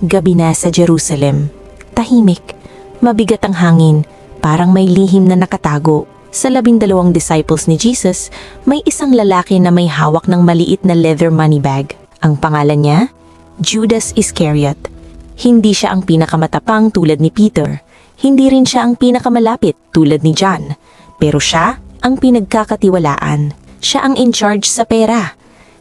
Gabi na sa Jerusalem. Tahimik. Mabigat ang hangin. Parang may lihim na nakatago. Sa 12 disciples ni Jesus, may isang lalaki na may hawak ng maliit na leather money bag. Ang pangalan niya? Judas Iscariot. Hindi siya ang pinakamatapang tulad ni Peter. Hindi rin siya ang pinakamalapit tulad ni John. Pero siya ang pinagkakatiwalaan. Siya ang in charge sa pera.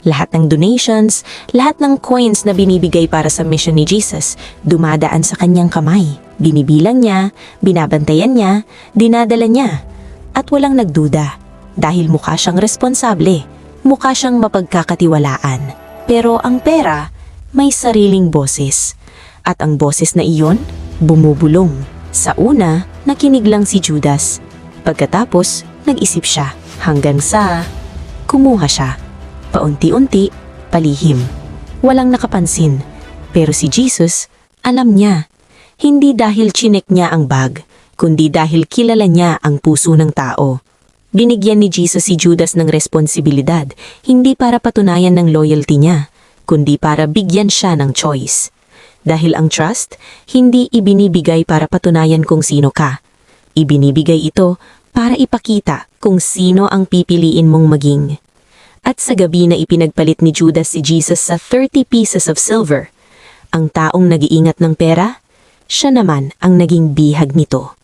Lahat ng donations, lahat ng coins na binibigay para sa mission ni Jesus, dumadaan sa kanyang kamay. Binibilang niya, binabantayan niya, dinadala niya. At walang nagduda, dahil mukha siyang responsable, mukha siyang mapagkakatiwalaan. Pero ang pera, may sariling boses. At ang boses na iyon, bumubulong. Sa una, nakinig lang si Judas. Pagkatapos, nag-isip siya hanggang sa kumuha siya. Paunti-unti, palihim. Walang nakapansin. Pero si Jesus, alam niya. Hindi dahil chinek niya ang bag, kundi dahil kilala niya ang puso ng tao. Binigyan ni Jesus si Judas ng responsibilidad, hindi para patunayan ng loyalty niya, kundi para bigyan siya ng choice. Dahil ang trust, hindi ibinibigay para patunayan kung sino ka. Ibinibigay ito para ipakita kung sino ang pipiliin mong maging. At sa gabi na ipinagpalit ni Judas si Jesus sa 30 pieces of silver, ang taong nag-iingat ng pera, siya naman ang naging bihag nito.